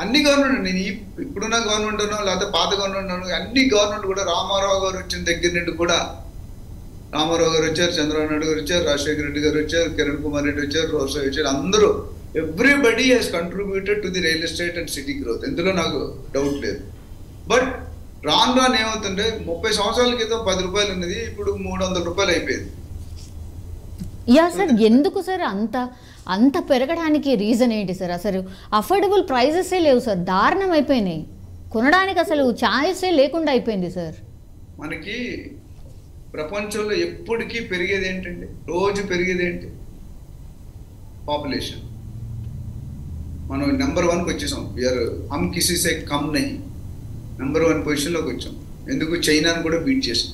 అన్ని గవర్నమెంట్, నేను ఇప్పుడున్న గవర్నమెంట్ ఉన్నా లేకపోతే పాత గవర్నమెంట్ ఉన్నా, అన్ని గవర్నమెంట్ కూడా రామారావు గారు వచ్చిన దగ్గర నుండి కూడా, రామారావు గారు వచ్చారు, చంద్రబాబు నాయుడు గారు వచ్చారు, రాజశేఖర రెడ్డి గారు వచ్చారు, కిరణ్ కుమార్ రెడ్డి వచ్చారు, రోసయ్య వచ్చారు, అందరూ everybody has contributed to the real estate and city growth. ఇందులో నాకు డౌట్ లేదు. బట్ రాను రాను ఏమవుతుంటే 30 సంవత్సరాల క్రితం 10 రూపాయలు ఉన్నది ఇప్పుడు 300 రూపాయలు అయిపోయింది. యా సార్, ఎందుకు సార్ అంత పెరగడానికి రీజన్ ఏంటి సార్? అసలు అఫోర్డబుల్ ప్రైజెసే లేవు సార్, దారుణం అయిపోయినాయి. కొనడానికి అసలు ఛాయిసే లేకుండా అయిపోయింది సార్. మనకి ప్రపంచంలో ఎప్పటికీ పెరిగేది ఏంటండి, రోజు పెరిగేది ఏంటి? పాపులేషన్. మనం నెంబర్ 1కి వచ్చేసాం. హమ్ కిసీ సే కమ్ నహీ, నెంబర్ 1 పొజిషన్లోకి వచ్చాం. ఎందుకు? చైనాను కూడా బీట్ చేసాం.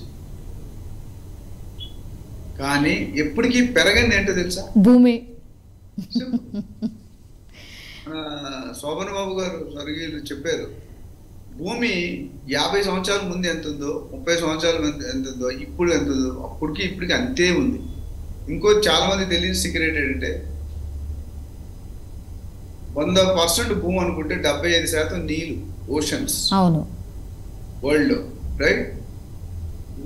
కానీ ఎప్పటికీ పెరగంది ఏంటో తెలుసా? భూమి. శోభన్ బాబు గారు స్వర్గీయులు చెప్పారు, భూమి 50 సంవత్సరాల ముందు ఎంత ఉందో, 30 సంవత్సరాల ముందు ఎంత ఉందో, ఇప్పుడు ఎంత ఉందో, అప్పటికి ఇప్పటికి అంతే ఉంది. ఇంకో చాలా మంది తెలియని సీక్రెట్ ఏంటంటే 100% భూమి అనుకుంటే 75% నీళ్ళు, ఓషన్స్ అవును వరల్డ్ లో, రైట్?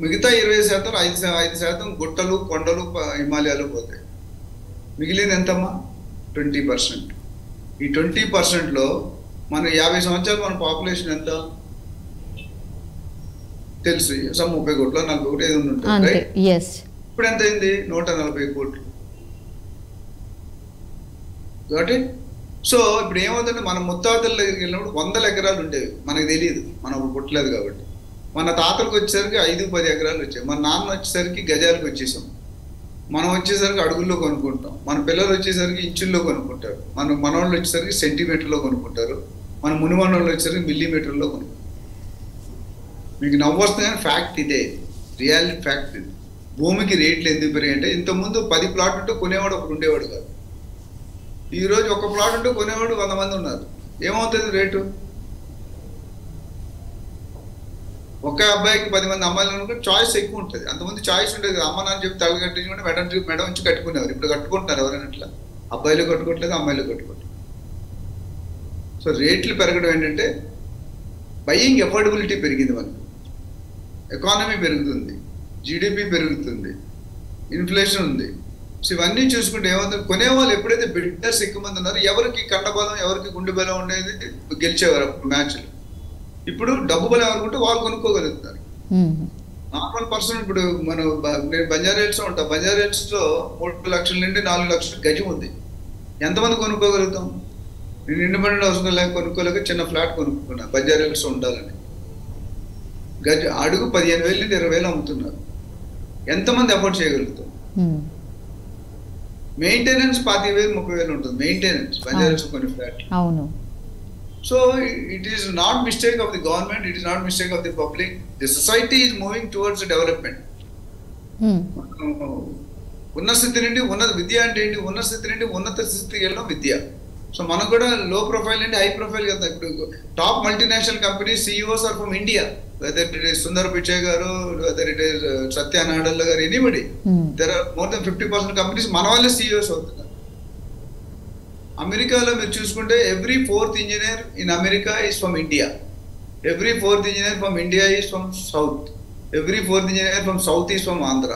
మిగతా 20% 5% గుట్టలు, కొండలు, హిమాలయాలు పోతాయి. మిగిలింది ఎంతమ్మా? 20%. ఈ 20%లో మన 50 సంవత్సరాలు మన పాపులేషన్ ఎంత తెలుసు? 30 కోట్లు, 40 కోట్లు ఏదో ఉంటుంది, రైట్? ఇప్పుడు ఎంత అయింది? 140 కోట్లు. కాబట్టి సో ఇప్పుడు ఏమవుతుందంటే మన ముత్తాతల దగ్గరికి వెళ్ళినప్పుడు 100 ఎకరాలు ఉండేవి, మనకు తెలియదు, మనం పుట్టలేదు కాబట్టి. మన తాతలకు వచ్చేసరికి 5-10 ఎకరాలు వచ్చాయి. మన నాన్న వచ్చేసరికి గజాలకు వచ్చేసాం. మనం వచ్చేసరికి అడుగుల్లో కొనుక్కుంటాం. మన పిల్లలు వచ్చేసరికి ఇంచుల్లో కొనుక్కుంటారు. మన మనవాళ్ళు వచ్చేసరికి సెంటీమీటర్లో కొనుక్కుంటారు. మన మునిమనవాళ్ళు వచ్చేసరికి మిల్లీమీటర్లో కొనుక్కుంటారు. మీకు నవ్వొస్తుంది కానీ ఫ్యాక్ట్ ఇదే, రియాలిటీ ఫ్యాక్ట్ ఇది. భూమికి రేట్లు ఎందుకు పెరిగాయంటే ఇంతకుముందు 10 ప్లాట్ ఉంటే కొనేవాడు ఒకడు ఉండేవాడు కాదు. ఈరోజు ఒక ప్లాట్ ఉంటే కొనేవాడు 100 మంది ఉన్నారు. ఏమవుతుంది రేటు? ఒక అబ్బాయికి 10 మంది అమ్మాయిలు అనుకుంటే చాయిస్ ఎక్కువ ఉంటుంది. అంతమంది చాయిస్ ఉండేది. అమ్మ నాన్న చెప్పి తల కట్టించుకుంటే మెడ ఉంచి కట్టుకునేవారు. ఇప్పుడు కట్టుకుంటున్నారు ఎవరైనా అట్లా? అబ్బాయిలు కట్టుకోవట్లేదు, అమ్మాయిలు కట్టుకోవట్లేదు. సో రేట్లు పెరగడం ఏంటంటే బయింగ్ అఫోర్డబిలిటీ పెరిగింది, మనకి ఎకానమీ పెరుగుతుంది, జీడిపి పెరుగుతుంది, ఇన్ఫ్లేషన్ ఉంది. సో ఇవన్నీ చూసుకుంటే ఏమవుతుంది? కొనేవాళ్ళు ఎప్పుడైతే బిడ్డర్స్ ఎక్కువ మంది ఉన్నారు, ఎవరికి కండబలం ఎవరికి గుండె బలం ఉండేది గెలిచేవారు అప్పుడు మ్యాచ్లు. ఇప్పుడు డబ్బు బలం ఎవరుకుంటే వాళ్ళు కొనుక్కోగలుగుతారు. నార్మల్ పర్సన్ ఇప్పుడు నేను బంజారాహిల్స్లో ఉంటా. బంజారాహిల్స్లో 3 లక్షల నుండి 4 లక్షల గజం ఉంది. ఎంతమంది కొనుక్కోగలుగుతాం? నేను ఇండిపెండెంట్ హౌస్ కొనుక్కోలేక చిన్న ఫ్లాట్ కొనుక్కున్నా బంజారాహిల్స్లో ఉండాలని. అడుగు 15,000 నుండి 20,000 అమ్ముతున్నారు. ఎంతమంది అఫోర్డ్ చేయగలుగుతాం? మెయింటెనెన్స్ 25,000-30,000 ఉంటుంది మెయింటెనెన్స్ బంజారాహిల్స్ కొన్ని ఫ్లాట్. అవును. So it is not mistake of the government, it is not mistake of the public. The society is moving towards the development. ఉన్న స్థితి నుండి ఉన్నత విద్య అంటే ఏంటి, ఉన్న స్థితి నుండి ఉన్నత స్థితికి వెళ్ళడం విద్య. సో మనకు కూడా లో ప్రొఫైల్ నుండి హై ప్రొఫైల్ కదా. ఇప్పుడు top multinational companies CEOs are from India, whether it is Sundar Pichai గారు, whether it is Satya Nadella గారు, anybody. There are more than 50% companies మన వాళ్ళే CEOs అవుతున్నారు. అమెరికాలో మీరు చూసుకుంటే every 4th engineer in America is from India, every 4th engineer from India is from south, every 4th engineer from south is from Andhra,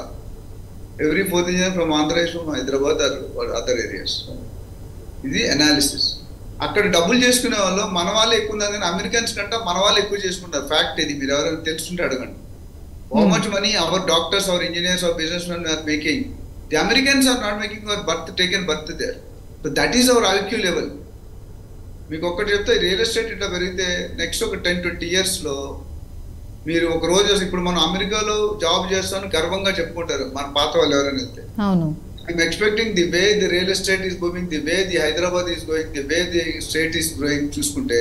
every 4th engineer from Andhra is from Hyderabad are other areas. ఇది analysis. అక్కడ డబ్బులు చేసుకునే వాళ్ళు మన వాళ్ళు ఎక్కువ ఉన్నారు, కానీ అమెరికన్స్ కంటే మన వాళ్ళు ఎక్కువ చేసుకుంటారు. ఫ్యాక్ట్ ఇది, మీరు ఎవరైనా తెలుసుకుంటే అడగండి. How much money our doctors, our engineers, our business men are making. The Americans are not making our birth, taken birth there. So that is our IQ level. మీకు ఒక్కటి చెప్తే, రియల్ ఎస్టేట్ ఇట్లా పెరిగితే నెక్స్ట్ ఒక 10-20 yearsలో మీరు ఒక రోజు, ఇప్పుడు మనం అమెరికాలో జాబ్ చేస్తాను గర్వంగా చెప్పుకుంటారు మన పాత వాళ్ళు ఎవరైనా వెళ్తే. అవును. I'm expecting the way the real estate is booming, the way the Hyderabad is going, the way the state is growing చూసుకుంటే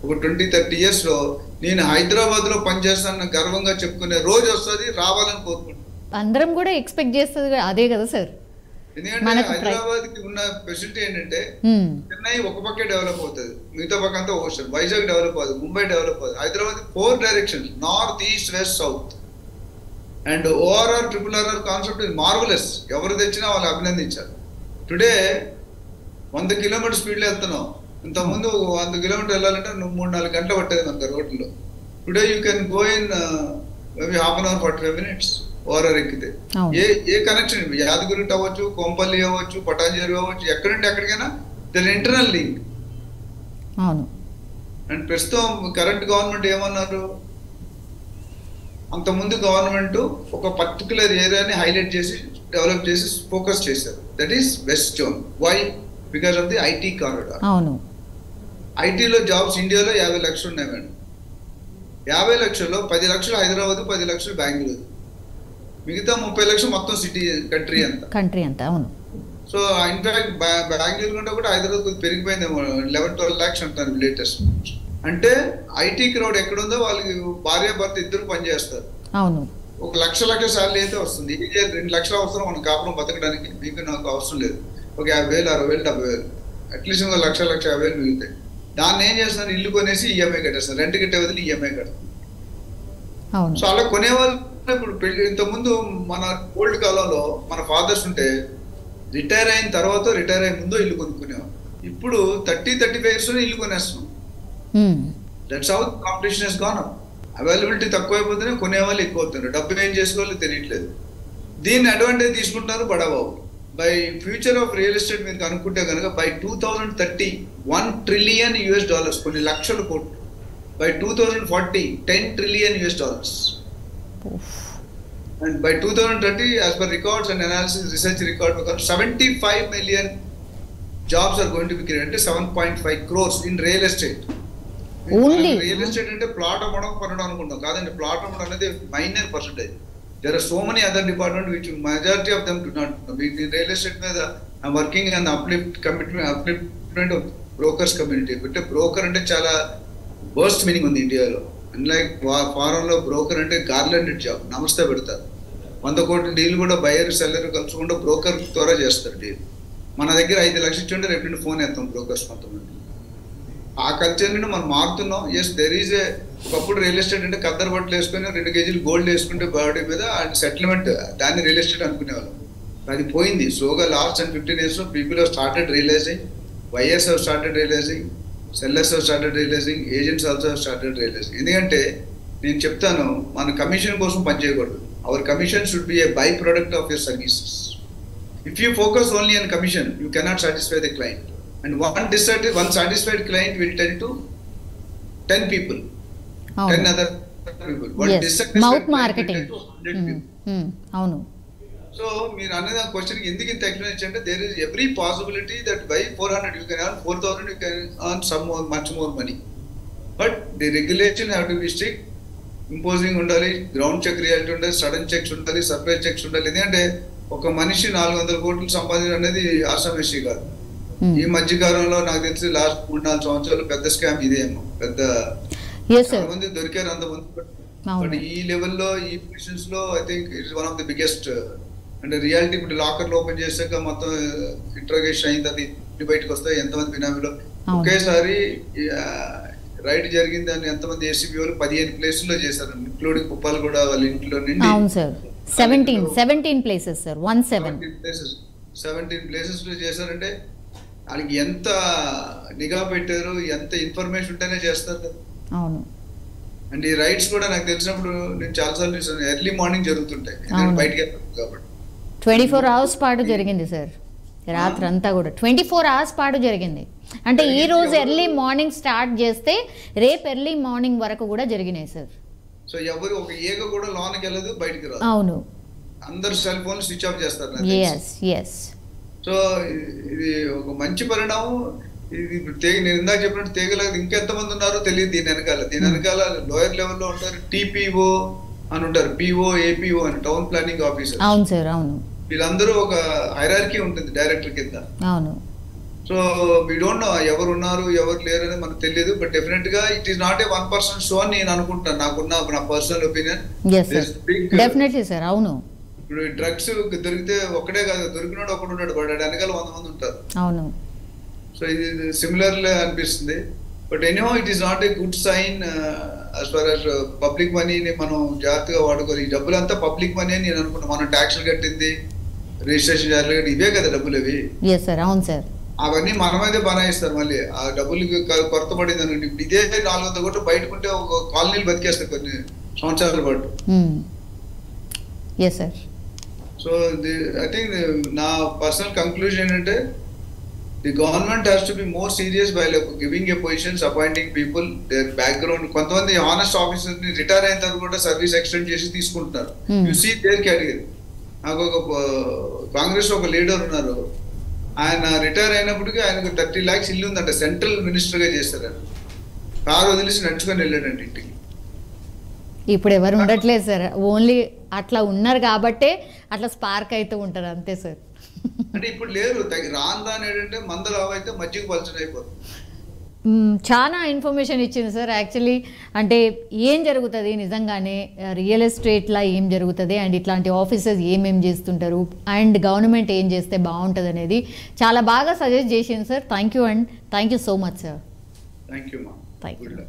ఒక 20-30 yearsలో నేను హైదరాబాద్ లో పనిచేస్తాను గర్వంగా చెప్పుకునే రోజు వస్తుంది, రావాలని కోరుకుంటున్నాను. అందరం కూడా ఎక్స్పెక్ట్ చేస్తుంది అదే కదా సార్. ఎందుకంటే హైదరాబాద్ కి ఉన్న ఫెసిలిటీ ఏంటంటే, చెన్నై ఒక పక్కే డెవలప్ అవుతుంది, మిగతా పక్క అంతా ఓషన్. వైజాగ్ డెవలప్ అవుతుంది, ముంబై డెవలప్ అవుతుంది. Hyderabad 4 directions, north, east, west, south. And ORR, RRR concept is marvellous. ఎవరు తెచ్చినా వాళ్ళు అభినందించారు. టుడే 100 kilometers స్పీడ్లో వెళ్తున్నాం. ఇంతకుముందు 100 kilometers వెళ్ళాలంటే 3-4 గంటలు పట్టేది మనకు రోడ్లో. Today you can go in maybe 1/2 hour 45 minutes ORR ఎక్కితే. ఏ కనెక్షన్, యాదగిరి అవ్వచ్చు, కొంపల్లి అవ్వచ్చు, పటాంజేరు అవ్వచ్చు, ఎక్కడంటే ఎక్కడికైనా దాని ఇంటర్నల్ లింక్. అండ్ ప్రస్తుతం కరెంట్ గవర్నమెంట్ ఏమన్నారు, అంతకుముందు గవర్నమెంట్ ఒక పర్టికులర్ ఏరియాని హైలైట్ చేసి డెవలప్ చేసి ఫోకస్ చేశారు. That is west zone. Why? Because of the IT corridor. ఐటీలో జాబ్స్ ఇండియాలో 50 లక్షలు ఉన్నాయి మేడం. 50 లక్షల్లో 10 లక్షలు హైదరాబాద్, 10 లక్షలు బెంగళూరు, మిగతా 30 లక్షలు మొత్తం సిటీ కంట్రీ అంతా. అవును. సో ఇన్ఫాక్ట్ బెంగళూరు కంటే కూడా హైదరాబాద్ పెరిగిపోయిందేమో, 11-12 lakhs అంటారు లేటెస్ట్. అంటే IT క్రౌడ్ ఎక్కడుందో వాళ్ళకి భార్య భర్త ఇద్దరు పనిచేస్తారు. అవును. 1 లక్ష శాలరీ అయితే వస్తుంది. 2 లక్షలు అవసరం మన కాపురం బతకడానికి, మీకు నాకు అవసరం లేదు. ఒక 50,000, 60,000, 70,000, అట్లీస్ట్ 1 లక్ష 50,000 మిగులుతాయి. దాన్ని ఏం చేస్తున్నారు, ఇల్లు కొనేసి EMI కట్టేస్తారు, రెంట్ కట్టే వదిలి EMI కడతారు. సో అలా కొనేవాళ్ళు ఇప్పుడు పెళ్లి. ఇంతకుముందు మన ఓల్డ్ కాలంలో మన ఫాదర్స్ ఉంటే రిటైర్ అయిన తర్వాత, రిటైర్ అయిన ముందు ఇల్లు కొనుక్కునేవాళ్ళు. ఇప్పుడు 30-35 years ఇల్లు కొనేస్తున్నాం. That's how competition has gone up. Availability తక్కువైపోతేనే కొనేవాళ్ళు ఎక్కువ అవుతున్నారు. డబ్బు ఏం చేసుకోవాలో తెలియట్లేదు. దీన్ని అడ్వాంటేజ్ తీసుకుంటున్నారు బడాబాబు. By future of real estate మీరు కనుక్కుంటే కనుక బై 2030 $1 trillion, కొన్ని లక్షల కోట్లు. By 2040 $10 trillion. And by 2030, as per records and analysis, research record, 75 million jobs are going to be created. 7.5 crores in real estate. Only real estate అంటే plot అమ్మడం కొనడం అనుకుంటాం కాదండి. ప్లాట్ అమ్మడం అనేది minor percentage. There are so many other departments which majority of them do not know. In real estate మీద I'm working on upliftment of brokers community. అంటే broker అంటే చాలా వర్స్ట్ మీనింగ్ ఉంది ఇండియాలో. అన్లైక్ ఫారెన్లో బ్రోకర్ అంటే గార్లెండెడ్ జాబ్, నమస్తే పెడతారు. 100 కోట్ల డీల్ కూడా బయర్ సెల్లర్ కలుసుకుంటే బ్రోకర్ ద్వారా చేస్తారు డీల్. మన దగ్గర 5 లక్షలు ఇచ్చుంటే రేపు నుండి ఫోన్ వేస్తాం బ్రోకర్స్ కొంతమంది. ఆ కల్చర్ నుండి మనం మారుతున్నాం. ఎస్ దెర్ ఈజ్ ఏ, ఒకప్పుడు రియల్ ఎస్టేట్ అంటే కద్దరు బట్టలు వేసుకొని 2 kgs గోల్డ్ వేసుకుంటే బాడీ మీద సెటిల్మెంట్, దాన్ని రియల్ ఎస్టేట్ అనుకునేవాళ్ళం. అది పోయింది స్లోగా. Last 10-15 years people have started realising, buyers have started realising, sellers have started realising, agents also have started realising. ఎందుకంటే నేను చెప్తాను, మన కమిషన్ కోసం పనిచేయకూడదు. Our commission should be a by product of your services. If you focus only on commission, you cannot satisfy the client. And one satisfied client will tell to 10 people, 10 other people. One dissatisfied mouth marketing to 100 people. అవును. So మీరు అన్నది ఆ question ఎందుకు ఇంత explain అంటే, there is every possibility that by 400 you can earn 4,000, you can earn much more money. But the regulation have to be strict. Imposing ఉండాలి, ground check reality ఉండాలి, sudden checks ఉండాలి, surprise checks ఉండాలి. ఎందుకంటే ఒక మనిషి 400 కోట్లు సంపాదించడం అనేది ఆసామేషి కాదు. ఈ మధ్యకాలంలో నాకు తెలిసి లాస్ట్ 3-4 సంవత్సరాలు పెద్ద స్కామ్ ఇదేమో, పెద్ద మంది దొరికారు అంతమంది. బట్ ఈ లెవెల్లో ఈ పొజిషన్స్ లో I think it's one of the biggest. అంటే రియాలిటీ ఇప్పుడు లాకర్లు ఓపెన్ చేశాక మొత్తం ఇంట్రోగేషన్ అయింది, అది బయటకు వస్తాయి ఎంతమంది బినామీలో ఒకేసారి రైడ్ జరిగింది అని ఎంతమంది ఏసీబీ వాళ్ళు 15 ప్లేసుల్లో చేశారు, ఇంక్లూడింగ్ కుప్పాలు కూడా వాళ్ళ ఇంట్లో నుండి. 17 ప్లేసెస్ సార్, 17 ప్లేసెస్ లో చేశారంటే వాళ్ళకి ఎంత నిఘా పెట్టారు, ఎంత ఇన్ఫర్మేషన్ ఉంటేనే చేస్తారు కదా. అవును. అండ్ ఈ రైడ్స్ కూడా నాకు తెలిసినప్పుడు నేను చాలాసార్లు చూసాను, ఎర్లీ మార్నింగ్ జరుగుతుంటాయి బయటకి వెళ్తాను కాబట్టి. 24 అవర్స్ పాటు జరిగింది సార్, రాత్రి అంతా కూడా 24 అవర్స్ పాటు జరిగింది. అంటే ఈ రోజు ఎర్లీ మార్నింగ్ స్టార్ట్ చేస్తే రేపు ఎర్లీ మార్నింగ్ వరకు కూడా జరిగినాయి సార్. సో ఎవరు ఒక ఏగ కూడా లోనికి వెళ్ళదు, బయటికి రాదు. అవును. అందరు సెల్ ఫోన్ స్విచ్ ఆఫ్ చేస్తారు. సో ఇది ఒక మంచి పరిణామం. ఇది నేను ఇందాక చెప్పినట్టు తీగలేదు ఇంకెంతమంది ఉన్నారో తెలియదు దీని వెనకాల. దీని వెనకాల లోయర్ లెవెల్లో ఉంటారు, టీపీఓ అని ఉంటారు, పిఓ ఏపీఓ అని టౌన్ ప్లానింగ్ ఆఫీసర్. అవును సార్, అవును. వీళ్ళందరూ ఒక హైరార్కీ ఉంటుంది డైరెక్టర్ కింద. అవును. సో వీ డోంట్ నో ఎవరు ఉన్నారు ఎవరు లేరు అనేది మనకు తెలియదు. బట్ డెఫినెట్ గా it is not A 1% show అని నేను అనుకుంటాను, నా పర్సనల్ ఒపీనియన్. డెఫినెట్లీ సార్, అవును. ఇప్పుడు డ్రగ్స్ దొరికితే ఒక్కడే కాదు, దొరికినాడు ఒకడు ఉన్నాడు, బట్ వెనకాల 100 మంది ఉంటారు. అవును. సో ఇది సిమిలర్లీ అనిపిస్తుంది. But anyhow it is not a good sign as far as public మనీని మనం జాగ్రత్తగా వాడుకోవాలి. ఈ డబ్బులంతా పబ్లిక్ మనీ అని నేను అనుకుంటాను. మనం ట్యాక్స్లు కట్టింది, రిజిస్ట్రేషన్ చార్జీలు కట్టి ఇవే కదా డబ్బులు అవి. అవును సార్. అవన్నీ మనమైతే బనాయిస్తారు. మళ్ళీ ఆ డబ్బులకి కొరత పడింది అనుకోండి, ఇప్పుడు ఇదే 400 కోట్లు బయటకుంటే ఒక కాలనీలు బతికేస్తాయి కొన్ని సంవత్సరాల పాటు. సో ఐ థింక్ నా పర్సనల్ కంక్లూజన్ ఏంటంటే the government has to be more serious by giving a positions, appointing people, their background. కొంతమంది హానెస్ట్ ఆఫీసర్స్ ని రిటైర్ అయిన తర్వాత కూడా సర్వీస్ ఎక్స్టెండ్ చేసి తీసుకుంటున్నారు. You see their category. నాకు ఒక కాంగ్రెస్ ఒక లీడర్ ఉన్నారు, ఆయన రిటైర్ అయినప్పటికీ ఆయనకు 30 lakhs ఇల్లు ఉందంట, సెంట్రల్ మినిస్టర్ గా చేస్తారు. ఆయన కారు వదిలేసి నడుచుకొని వెళ్ళాడంటే ఇంటికి. ఇప్పుడు ఎవరు ఉండట్లేదు సార్, ఓన్లీ అట్లా ఉన్నారు కాబట్టే అట్లా స్పార్క్ అయితే ఉంటారు అంతే సార్. అంటే ఇప్పుడు లేరు, రాను ఏంటంటే మందలు అయితే మజ్జిగ పలచన అయిపోతుంది. చాలా ఇన్ఫర్మేషన్ ఇచ్చింది సార్. యాక్చువల్లీ అంటే ఏం జరుగుతుంది నిజంగానే రియల్ ఎస్టేట్లో ఏం జరుగుతుంది అండ్ ఇట్లాంటి ఆఫీసర్స్ ఏమేం చేస్తుంటారు అండ్ గవర్నమెంట్ ఏం చేస్తే బాగుంటుంది అనేది చాలా బాగా సజెస్ట్ చేసింది sir. Thank you and thank you so much sir. Thank you మా. Thank you.